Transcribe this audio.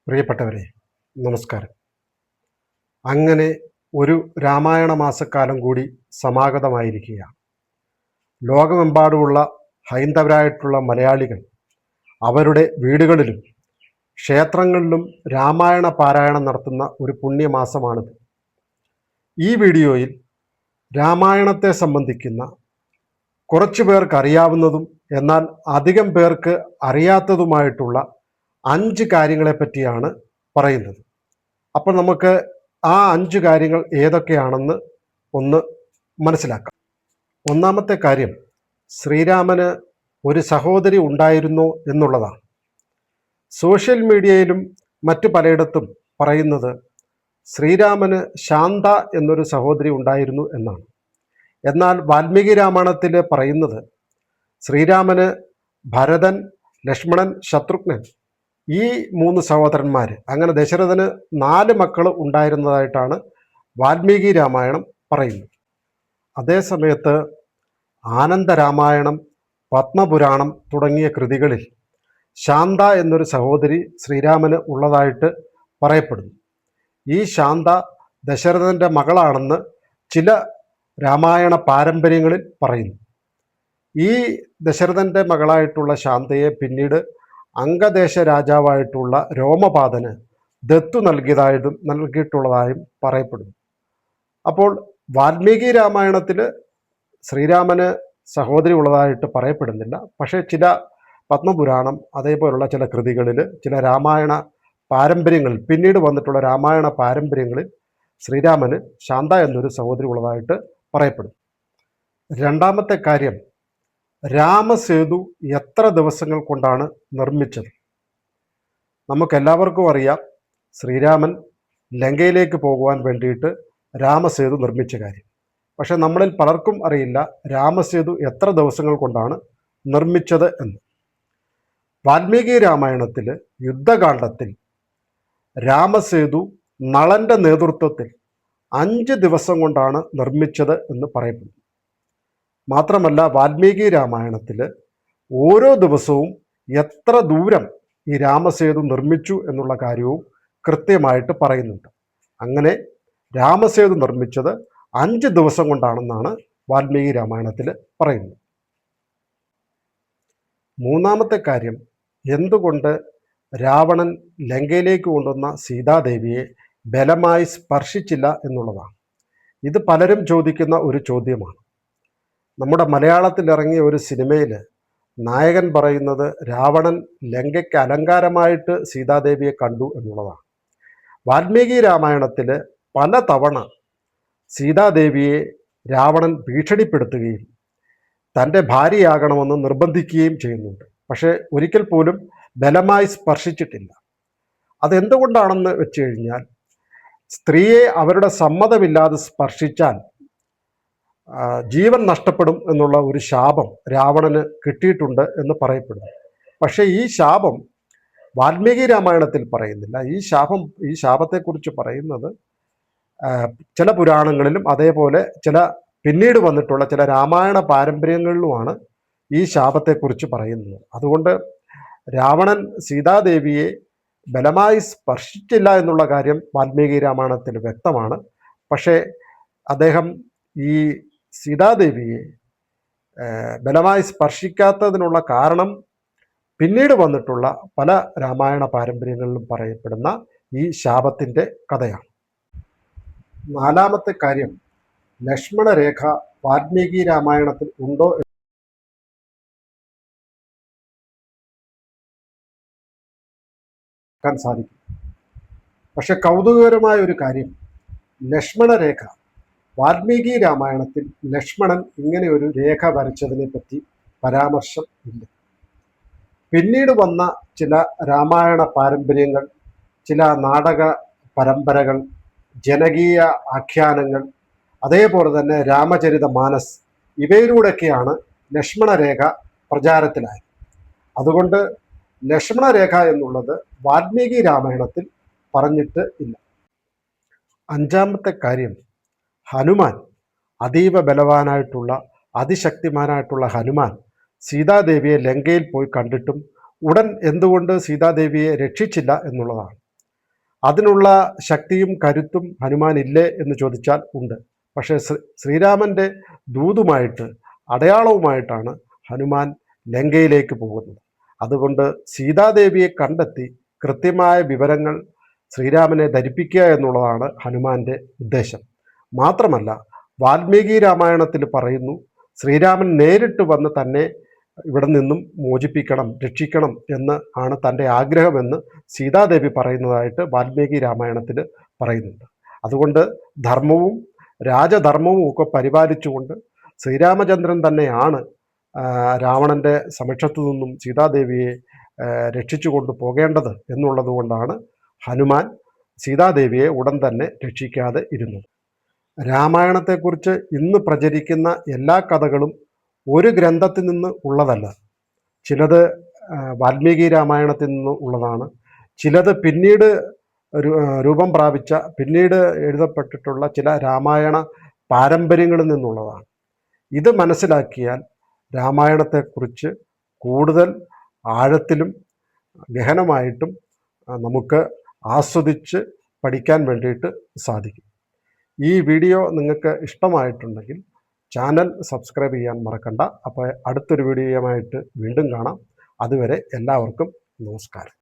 പ്രിയപ്പെട്ടവരെ, നമസ്കാരം. അങ്ങനെ ഒരു രാമായണ മാസക്കാലം കൂടി സമാഗതമായിരിക്കുകയാണ്. ലോകമെമ്പാടുമുള്ള ഹൈന്ദവരായിട്ടുള്ള മലയാളികൾ അവരുടെ വീടുകളിലും ക്ഷേത്രങ്ങളിലും രാമായണ പാരായണം നടത്തുന്ന ഒരു പുണ്യമാസമാണിത്. ഈ വീഡിയോയിൽ രാമായണത്തെ സംബന്ധിക്കുന്ന കുറച്ചു പേർക്ക് അറിയാവുന്നതും എന്നാൽ അധികം പേർക്ക് അറിയാത്തതുമായിട്ടുള്ള 5 കാര്യങ്ങളെപ്പറ്റിയാണ് പറയുന്നത്. അപ്പോൾ നമുക്ക് ആ 5 കാര്യങ്ങൾ ഏതൊക്കെയാണെന്ന് ഒന്ന് മനസ്സിലാക്കാം. ഒന്നാമത്തെ കാര്യം, ശ്രീരാമന് ഒരു സഹോദരി ഉണ്ടായിരുന്നോ എന്നുള്ളതാണ്. സോഷ്യൽ മീഡിയയിലും മറ്റു പലയിടത്തും പറയുന്നത് ശ്രീരാമന് ശാന്ത എന്നൊരു സഹോദരി ഉണ്ടായിരുന്നു എന്നാണ്. എന്നാൽ വാൽമീകി രാമായണത്തിൽ പറയുന്നത് ശ്രീരാമന് ഭരതൻ, ലക്ഷ്മണൻ, ശത്രുഘ്നൻ ഈ 3 സഹോദരന്മാർ, അങ്ങനെ ദശരഥന് 4 മക്കൾ ഉണ്ടായിരുന്നതായിട്ടാണ് വാൽമീകി രാമായണം പറയുന്നത്. അതേസമയത്ത് ആനന്ദരാമായണം, പത്മപുരാണം തുടങ്ങിയ കൃതികളിൽ ശാന്ത എന്നൊരു സഹോദരി ശ്രീരാമന് ഉള്ളതായിട്ട് പറയപ്പെടുന്നു. ഈ ശാന്ത ദശരഥൻ്റെ മകളാണെന്ന് ചില രാമായണ പാരമ്പര്യങ്ങളിൽ പറയുന്നു. ഈ ദശരഥൻ്റെ മകളായിട്ടുള്ള ശാന്തയെ പിന്നീട് അംഗദേശ രാജാവായിട്ടുള്ള രോമപാദന് ദത്തു നൽകിയിട്ടുള്ളതായും പറയപ്പെടുന്നു. അപ്പോൾ വാൽമീകി രാമായണത്തിൽ ശ്രീരാമന് സഹോദരി ഉള്ളതായിട്ട് പറയപ്പെടുന്നില്ല. പക്ഷേ ചില പത്മപുരാണം അതേപോലുള്ള ചില കൃതികളിൽ, ചില രാമായണ പാരമ്പര്യങ്ങളിൽ, പിന്നീട് വന്നിട്ടുള്ള രാമായണ പാരമ്പര്യങ്ങളിൽ ശ്രീരാമന് ശാന്ത എന്നൊരു സഹോദരി ഉള്ളതായിട്ട് പറയപ്പെടുന്നു. രണ്ടാമത്തെ കാര്യം, രാമസേതു എത്ര ദിവസങ്ങൾ കൊണ്ടാണ് നിർമ്മിച്ചത്? നമുക്കെല്ലാവർക്കും അറിയാം ശ്രീരാമൻ ലങ്കയിലേക്ക് പോകുവാൻ വേണ്ടിയിട്ട് രാമസേതു നിർമ്മിച്ച കാര്യം. പക്ഷെ നമ്മളിൽ പലർക്കും അറിയില്ല രാമസേതു എത്ര ദിവസങ്ങൾ കൊണ്ടാണ് നിർമ്മിച്ചത് എന്ന്. വാൽമീകി രാമായണത്തിൽ യുദ്ധകാണ്ഡത്തിൽ രാമസേതു നളന്റെ നേതൃത്വത്തിൽ 5 ദിവസം കൊണ്ടാണ് നിർമ്മിച്ചത് എന്ന് പറയപ്പെടുന്നു. മാത്രമല്ല വാൽമീകി രാമായണത്തിൽ ഓരോ ദിവസവും എത്ര ദൂരം ഈ രാമസേതു നിർമ്മിച്ചു എന്നുള്ള കാര്യവും കൃത്യമായിട്ട് പറയുന്നുണ്ട്. അങ്ങനെ രാമസേതു നിർമ്മിച്ചത് 5 ദിവസം കൊണ്ടാണെന്നാണ് വാൽമീകി രാമായണത്തിൽ പറയുന്നത്. മൂന്നാമത്തെ കാര്യം, എന്തുകൊണ്ട് രാവണൻ ലങ്കയിലേക്ക് കൊണ്ടുവന്ന സീതാദേവിയെ ബലമായി സ്പർശിച്ചില്ല എന്നുള്ളതാണ്. ഇത് പലരും ചോദിക്കുന്ന ഒരു ചോദ്യമാണ്. നമ്മുടെ മലയാളത്തിൽ ഇറങ്ങിയ ഒരു സിനിമയിൽ നായകൻ പറയുന്നത് രാവണൻ ലങ്കയ്ക്ക് അലങ്കാരമായിട്ട് സീതാദേവിയെ കണ്ടു എന്നുള്ളതാണ്. വാൽമീകി രാമായണത്തിൽ പല തവണ സീതാദേവിയെ രാവണൻ ഭീഷണിപ്പെടുത്തുകയും തൻ്റെ ഭാര്യയാകണമെന്ന് നിർബന്ധിക്കുകയും ചെയ്യുന്നുണ്ട്. പക്ഷേ ഒരിക്കൽ പോലും ബലമായി സ്പർശിച്ചിട്ടില്ല. അതെന്തുകൊണ്ടാണെന്ന് വെച്ച് കഴിഞ്ഞാൽ സ്ത്രീയെ അവരുടെ സമ്മതമില്ലാതെ സ്പർശിച്ചാൽ ജീവൻ നഷ്ടപ്പെടും എന്നുള്ള ഒരു ശാപം രാവണന് കിട്ടിയിട്ടുണ്ട് എന്ന് പറയപ്പെടുന്നു. പക്ഷേ ഈ ശാപം വാൽമീകി രാമായണത്തിൽ പറയുന്നില്ല. ഈ ശാപത്തെക്കുറിച്ച് പറയുന്നത് ചില പുരാണങ്ങളിലും അതേപോലെ ചില പിന്നീട് വന്നിട്ടുള്ള ചില രാമായണ പാരമ്പര്യങ്ങളിലുമാണ് ഈ ശാപത്തെക്കുറിച്ച് പറയുന്നത്. അതുകൊണ്ട് രാവണൻ സീതാദേവിയെ ബലമായി സ്പർശിച്ചില്ല എന്നുള്ള കാര്യം വാൽമീകി രാമായണത്തിൽ വ്യക്തമാണ്. പക്ഷേ അദ്ദേഹം ഈ സീതാദേവിയെ ബലമായി സ്പർശിക്കാത്തതിനുള്ള കാരണം പിന്നീട് വന്നിട്ടുള്ള പല രാമായണ പാരമ്പര്യങ്ങളിലും പറയപ്പെടുന്ന ഈ ശാപത്തിൻ്റെ കഥയാണ്. നാലാമത്തെ കാര്യം, ലക്ഷ്മണരേഖ വാൽമീകി രാമായണത്തിൽ ഉണ്ടോ എന്ന് സാധിക്കും. പക്ഷെ കൗതുകകരമായ ഒരു കാര്യം, ലക്ഷ്മണരേഖ വാൽമീകി രാമായണത്തിൽ ലക്ഷ്മണൻ ഇങ്ങനെ ഒരു രേഖ വരച്ചതിനെ പറ്റി പരാമർശം ഇല്ല. പിന്നീട് വന്ന ചില രാമായണ പാരമ്പര്യങ്ങൾ, ചില നാടക പരമ്പരകൾ, ജനകീയ ആഖ്യാനങ്ങൾ, അതേപോലെ തന്നെ രാമചരിത മാനസ്, ഇവയിലൂടെയൊക്കെയാണ് ലക്ഷ്മണരേഖ പ്രചാരത്തിലായത്. അതുകൊണ്ട് ലക്ഷ്മണരേഖ എന്നുള്ളത് വാൽമീകി രാമായണത്തിൽ പറഞ്ഞിട്ട് ഇല്ല. അഞ്ചാമത്തെ കാര്യം, ഹനുമാൻ, അതീവ ബലവാനായിട്ടുള്ള അതിശക്തിമാനായിട്ടുള്ള ഹനുമാൻ സീതാദേവിയെ ലങ്കയിൽ പോയി കണ്ടിട്ടും ഉടൻ എന്തുകൊണ്ട് സീതാദേവിയെ രക്ഷിച്ചില്ല എന്നുള്ളതാണ്. അതിനുള്ള ശക്തിയും കരുത്തും ഹനുമാൻ ഇല്ലേ എന്ന് ചോദിച്ചാൽ ഉണ്ട്. പക്ഷേ ശ്രീരാമൻ്റെ ദൂതുമായിട്ട്, അടയാളവുമായിട്ടാണ് ഹനുമാൻ ലങ്കയിലേക്ക് പോകുന്നത്. അതുകൊണ്ട് സീതാദേവിയെ കണ്ടെത്തി കൃത്യമായ വിവരങ്ങൾ ശ്രീരാമനെ ധരിപ്പിക്കുക എന്നുള്ളതാണ് ഹനുമാന്റെ ഉദ്ദേശം. മാത്രമല്ല, വാൽമീകി രാമായണത്തിൽ പറയുന്നു, ശ്രീരാമൻ നേരിട്ട് വന്ന് തന്നെ ഇവിടെ നിന്നും മോചിപ്പിക്കണം, രക്ഷിക്കണം എന്ന് ആണ് തൻ്റെ ആഗ്രഹമെന്ന് സീതാദേവി പറയുന്നതായിട്ട് വാൽമീകി രാമായണത്തിൽ പറയുന്നുണ്ട്. അതുകൊണ്ട് ധർമ്മവും രാജധർമ്മവും ഒക്കെ പരിപാലിച്ചുകൊണ്ട് ശ്രീരാമചന്ദ്രൻ തന്നെയാണ് രാവണൻ്റെ സമക്ഷത്തു നിന്നും സീതാദേവിയെ രക്ഷിച്ചു കൊണ്ടു പോകേണ്ടത് എന്നുള്ളത് കൊണ്ടാണ് ഹനുമാൻ സീതാദേവിയെ ഉടൻ തന്നെ രക്ഷിക്കാതെ ഇരുന്നത്. രാമായണത്തെക്കുറിച്ച് ഇന്ന് പ്രചരിക്കുന്ന എല്ലാ കഥകളും ഒരു ഗ്രന്ഥത്തിൽ നിന്ന് ഉള്ളതല്ല. ചിലത് വാൽമീകി രാമായണത്തിൽ നിന്ന് ഉള്ളതാണ്, ചിലത് പിന്നീട് രൂപം പ്രാപിച്ച, പിന്നീട് എഴുതപ്പെട്ടിട്ടുള്ള ചില രാമായണ പാരമ്പര്യങ്ങളിൽ നിന്നുള്ളതാണ്. ഇത് മനസ്സിലാക്കിയാൽ രാമായണത്തെക്കുറിച്ച് കൂടുതൽ ആഴത്തിലും ഗഹനമായിട്ടും നമുക്ക് ആസ്വദിച്ച് പഠിക്കാൻ വേണ്ടിയിട്ട് സാധിക്കും. ഈ വീഡിയോ നിങ്ങൾക്ക് ഇഷ്ടമായിട്ടുണ്ടെങ്കിൽ ചാനൽ സബ്സ്ക്രൈബ് ചെയ്യാൻ മറക്കണ്ട. അപ്പോൾ അടുത്തൊരു വീഡിയോയുമായിട്ട് വീണ്ടും കാണാം. അതുവരെ എല്ലാവർക്കും നമസ്കാരം.